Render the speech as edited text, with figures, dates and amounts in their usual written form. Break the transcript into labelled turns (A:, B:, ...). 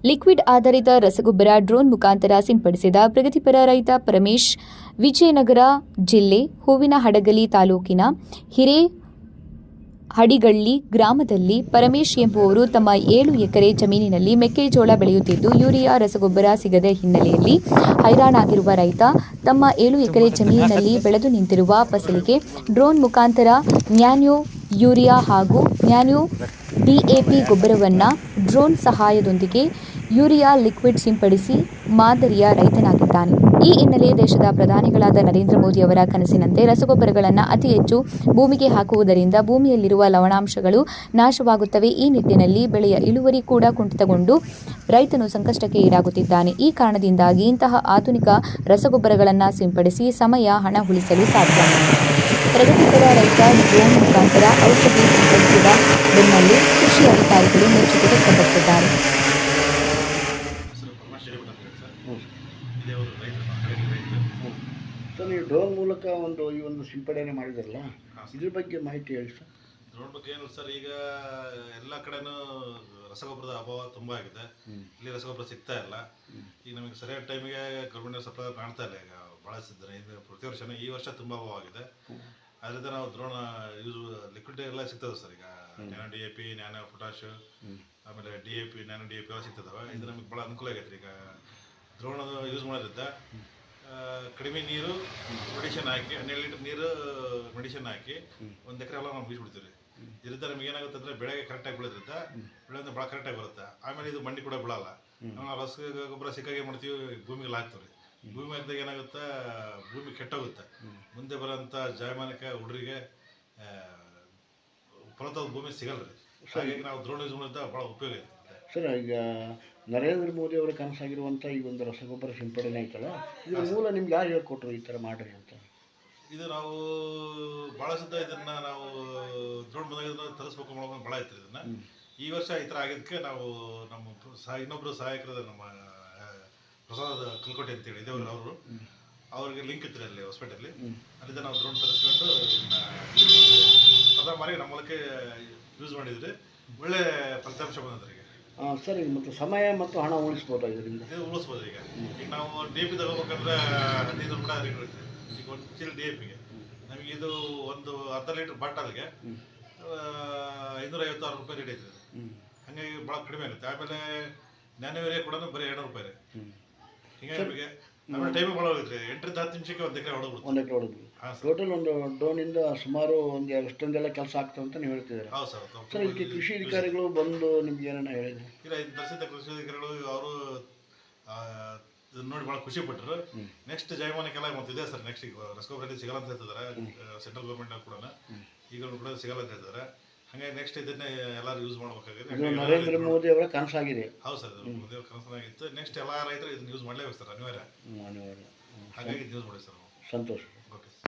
A: Liquid ಆಧಾರಿತ ರಸಗೊಬ್ಬರ drone ಮುಖಾಂತರ ಸಿಂಪಡಿಸಿದ ಪ್ರಗತಿಪರ ರೈತ ಪರಮೇಶ್. ವಿಜಯನಗರ ಜಿಲ್ಲೆ ಹೂವಿನಹಡಗಲಿ ತಾಲೂಕಿನ ಹಿರೇಹಡಿಗಳ್ಳಿ ಗ್ರಾಮದಲ್ಲಿ ಪರಮೇಶ್ ಎಂಬುವವರು ತಮ್ಮ 7 ಎಕರೆ ಜಮೀನಿನಲ್ಲಿ ಮೆಕ್ಕೆಜೋಳ ಬೆಳೆಯುತ್ತಿದ್ದು, ಯೂರಿಯಾ ರಸಗೊಬ್ಬರ ಸಿಗದ ಹಿನ್ನೆಲೆಯಲ್ಲಿ ಹೈರಾಣಾಗಿರುವ ರೈತ ತಮ್ಮ 7 ಎಕರೆ ಜಮೀನಿನಲ್ಲಿ ಬೆಳೆದು ನಿಂತಿರುವ ಫಸಲಿಗೆ ಡ್ರೋನ್ ಮುಖಾಂತರ ನ್ಯಾನೋ ಯೂರಿಯಾ ಹಾಗೂ ನ್ಯಾನೋ ಡಿಎಪಿ ಗೊಬ್ಬರವನ್ನು ಡ್ರೋನ್ ಸಹಾಯದೊಂದಿಗೆ ಯೂರಿಯಾ ಲಿಕ್ವಿಡ್ ಸಿಂಪಡಿಸಿ ಮಾದರಿಯ ರೈತನಾಗಿದ್ದಾನೆ. ಈ ಹಿನ್ನೆಲೆ ದೇಶದ ಪ್ರಧಾನಿಗಳಾದ ನರೇಂದ್ರ ಮೋದಿ ಅವರ ಕನಸಿನಂತೆ ರಸಗೊಬ್ಬರಗಳನ್ನು ಅತಿ ಹೆಚ್ಚು ಭೂಮಿಗೆ ಹಾಕುವುದರಿಂದ ಭೂಮಿಯಲ್ಲಿರುವ ಲವಣಾಂಶಗಳು ನಾಶವಾಗುತ್ತವೆ. ಈ ನಿಟ್ಟಿನಲ್ಲಿ ಬೆಳೆಯ ಇಳುವರಿ ಕೂಡ ಕುಂಠಿತಗೊಂಡು ರೈತನು ಸಂಕಷ್ಟಕ್ಕೆ ಈಡಾಗುತ್ತಿದ್ದಾನೆ. ಈ ಕಾರಣದಿಂದಾಗಿ ಇಂತಹ ಆಧುನಿಕ ರಸಗೊಬ್ಬರಗಳನ್ನು ಸಿಂಪಡಿಸಿ ಸಮಯ, ಹಣ ಉಳಿಸಲು ಸಾಧ್ಯ. ಪ್ರಗತಿಪರ ರೈತ ಡ್ರೋನ್ ಮುಖಾಂತರ ಔಷಧಿ ಸಿಂಪಡಿಸಿದ ಬೆನ್ನಲ್ಲೇ ಕೃಷಿ ಅಧಿಕಾರಿಗಳು ಮೆಚ್ಚುಗೆ ವ್ಯಕ್ತಪಡಿಸಿದ್ದಾರೆ.
B: ಸರ್, ನೀವು ಡ್ರೋನ್ ಮೂಲಕ ಈ ಒಂದು ಸಿಂಪಡಣೆ ಮಾಡಿದ್ರಲ್ಲ, ಇದ್ರ ಬಗ್ಗೆ ಮಾಹಿತಿ ಹೇಳಿ ಸರ್.
C: ಡ್ರೋನ್ ಬಗ್ಗೆ ಏನು ಸರ್, ಈಗ ಎಲ್ಲ ಕಡೆನೂ ರಸಗೊಬ್ಬರದ ಅಭಾವ ತುಂಬ ಆಗಿದೆ. ಇಲ್ಲಿ ರಸಗೊಬ್ಬರ ಸಿಗ್ತಾ ಇಲ್ಲ. ಈಗ ನಮಗೆ ಸರಿಯಾದ ಟೈಮಿಗೆ ಗೌರ್ಮೆಂಟ್ ಸಪ್ಲೈ ಕಾಣ್ತಾ ಇಲ್ಲ. ಈಗ ಬಳಸಿದ್ದಾರೆ ಇದು ಪ್ರತಿ ವರ್ಷವೂ. ಈ ವರ್ಷ ತುಂಬ ಅಭಾವ ಆಗಿದೆ. ಅದರಿಂದ ನಾವು ಡ್ರೋನ್ ಲಿಕ್ವಿಡ್ ಎಲ್ಲ ಸಿಗ್ತದೆ ಸರ್. ಈಗ ನ್ಯಾನೋ DAP, ನ್ಯಾನೋ ಪೊಟ್ಯಾಶ್, ಆಮೇಲೆ DAP, ನ್ಯಾನೋ DAP ಎಲ್ಲ ಸಿಗ್ತದವೆ. ಇದು ನಮಗೆ ಭಾಳ ಅನುಕೂಲ ಆಗೈತೆ. ಈಗ ಡ್ರೋನ್ ಯೂಸ್ ಮಾಡೋದ್ರಿಂದ ಕಡಿಮೆ ನೀರು ಮೆಡಿಷನ್ ಹಾಕಿ 12 ಲೀಟರ್ ನೀರು ಮೆಡಿಷನ್ ಹಾಕಿ 1 ಎಕರೆ ಎಲ್ಲ ನಾವು ಬೀಸ್ಬಿಡ್ತೀವಿ. ಇದರಿಂದ ನಮ್ಗೆ ಏನಾಗುತ್ತೆ ಅಂದರೆ ಬೆಳೆಗೆ ಕರೆಕ್ಟಾಗಿ ಬೆಳೆದ್ರಿಂದ ಬೆಳೆ ಭಾಳ ಕರೆಕ್ಟಾಗಿ ಬರುತ್ತೆ. ಆಮೇಲೆ ಇದು ಮಂಡಿ ಕೂಡ ಬೀಳಲ್ಲ. ನಾವು ರಸಗೊಬ್ಬರ ಸಿಕ್ಕಾಗಿ ಏನು ಮಾಡ್ತೀವಿ, ಭೂಮಿಗೆ ಹಾಕ್ತೀವಿ. ಭೂಮಿ ಹಾಕಿದಾಗ ಏನಾಗುತ್ತೆ, ಭೂಮಿ ಕೆಟ್ಟೋಗುತ್ತೆ. ಮುಂದೆ ಬರೋಂಥ ಜಾಯಮಾನಕ್ಕೆ ಹುಡುಗರಿಗೆ ಫಲವತ್ತಾದ ಭೂಮಿ ಸಿಗಲ್ಲ ರೀ. ಹಾಗಾಗಿ ನಾವು ಡ್ರೋನ್ ಯೂಸ್ ಮಾಡೋದ್ರಿಂದ ಭಾಳ ಉಪಯೋಗ ಇದೆ
B: ಸರ್. ಈಗ ನರೇಂದ್ರ ಮೋದಿ ಅವರ ಕನಸಾಗಿರುವಂಥ ಈ ಒಂದು ರಸಗೊಬ್ಬರ ಸಿಂಪಡಣೆ ಐತಲ್ಲ, ಇದು ಮೂಲ ನಿಮ್ಗೆ ಯಾರು ಹೇಳ್ಕೊಟ್ರು ಈ ಥರ ಮಾಡ್ರಿ ಅಂತ?
C: ಇದು ನಾವು ಭಾಳ ಸಿದ್ಧ ಇದನ್ನು ನಾವು ಡ್ರೋನ್ ಬಂದಾಗ ತರಿಸ್ಬೇಕು ಮಾಡೋದು ಭಾಳ ಇತ್ತು. ಇದನ್ನು ಈ ವರ್ಷ ಈ ಥರ ಆಗಿದ್ದಕ್ಕೆ ನಾವು ನಮ್ಮ ಇನ್ನೊಬ್ಬರು ಸಹಾಯಕರಾದ ನಮ್ಮ ಪ್ರಸಾದ್ ಕಲ್ಕೋಟೆ ಅಂತೇಳಿ ಇದೇವ್ರು, ಅವ್ರಿಗೆ ಲಿಂಕ್ ಇತ್ತು ಅಲ್ಲಿ ಹಾಸ್ಪಿಟಲ್ಲಿ. ಅಲ್ಲಿಂದ ನಾವು ಡ್ರೋನ್ ತರಿಸ್ಕೊಂಡು ಪ್ರಥಮ ಬಾರಿಗೆ ನಮ್ಮ ಮೂಲಕ ಯೂಸ್ ಮಾಡಿದರೆ ಒಳ್ಳೆ ಫಲಿತಾಂಶ ಬಂದಿದೆ. ಈಗ
B: ಸರ್, ಮತ್ತು ಸಮಯ ಮತ್ತು ಹಣ ಉಳಿಸ್ಬೋದು ಇದರಿಂದ?
C: ಇದು ಉಳಿಸ್ಬೋದು. ಈಗ ನಾವು DAP ತಗೋಬೇಕಂದ್ರೆ 15 ರೂಪಾಯಿ ರೇಟ್ ಇರುತ್ತೆ. ಈಗ 1 ಚೀಲ DAPಗೆ ನಮಗೆ ಇದು ಒಂದು ಅರ್ಧ ಲೀಟ್ರ್ ಬಾಟಲ್ಗೆ 556 ರೂಪಾಯಿ ರೇಟ್ ಐತೆ. ಹಾಗಾಗಿ ಭಾಳ ಕಡಿಮೆ ಆಗುತ್ತೆ. ಆಮೇಲೆ ನ್ಯಾನೋ ಯೂರಿಯಾ ಕೂಡ ಬರೀ 200 ರೂಪಾಯಿ. ಹೀಗಾಗಿ ನಮಗೆ ಆಮೇಲೆ ಟೈಮು ಭಾಳ ಹೋಗುತ್ತೆ. 8 ರಿಂದ 10 ನಿಮಿಷಕ್ಕೆ 1 ಎಕರೆ ಹೊಡೋಗ್ಬಿಡ್ತು.
B: 1 ಎಕರೆ ಹೊಡೋದು. ಟೋಟಲ್ ಒಂದು ಡ್ರೋನಿಂದ ಸುಮಾರು ಅಷ್ಟೊಂದೆಲ್ಲ ಕೆಲಸ ಆಗ್ತದೆ ಅಂತ ನೀವು ಹೇಳ್ತಿದ್ದೀರಾ?
C: ಹೌದು ಸರ್.
B: ಸರ್, ಇದಕ್ಕೆ ಕೃಷಿ ಅಧಿಕಾರಿಗಳು ಬಂದು ನಿಮ್ಗೆ ಏನನ್ನ ಹೇಳಿದ್ರು?
C: ಇಲ್ಲ, ಇದು ದರ್ಶಿತ ಕೃಷಿ ಅಧಿಕಾರಿಗಳು ಅವರು ಇದನ್ನ ನೋಡಿ ಭಾಳ ಖುಷಿ ಪಟ್ಟರು. ನೆಕ್ಸ್ಟ್ ಜಾಯಮಾನಕ್ಕೆಲ್ಲ ಇದೆ ಸರ್. ನೆಕ್ಸ್ಟ್ ಈಗ ರಸಗೊಬ್ಬರ ಸಿಗಲ್ಲ ಅಂತ ಹೇಳ್ತಿದ್ದಾರೆ. ಸೆಂಟ್ರಲ್ ಗೌರ್ಮೆಂಟ್ ಕೂಡ ಈಗಲೂ ಕೂಡ ಸಿಗಲ್ಲ ಅಂತ ಹೇಳ್ತಿದ್ದಾರೆ. ಹಾಗಾಗಿ ನೆಕ್ಸ್ಟ್ ಇದನ್ನೇ ಎಲ್ಲರೂ ಯೂಸ್ ಮಾಡಬೇಕಾಗಿದೆ.
B: ನರೇಂದ್ರ ಮೋದಿ ಅವರ ಕನಸಾಗಿದೆ.
C: ಹೌದು ಸರ್, ಮೋದಿ ಅವರ ಕನಸಾಗಿತ್ತು. ನೆಕ್ಸ್ಟ್ ಎಲ್ಲ ರೈತರು ಇದನ್ನ ಯೂಸ್ ಮಾಡಲೇಬೇಕು ಸರ್, ಅನಿವಾರ್ಯ. ಹಾಗಾಗಿ ಇದು ಯೂಸ್ ಮಾಡಿ ಸರ್.
B: ಸಂತೋಷ.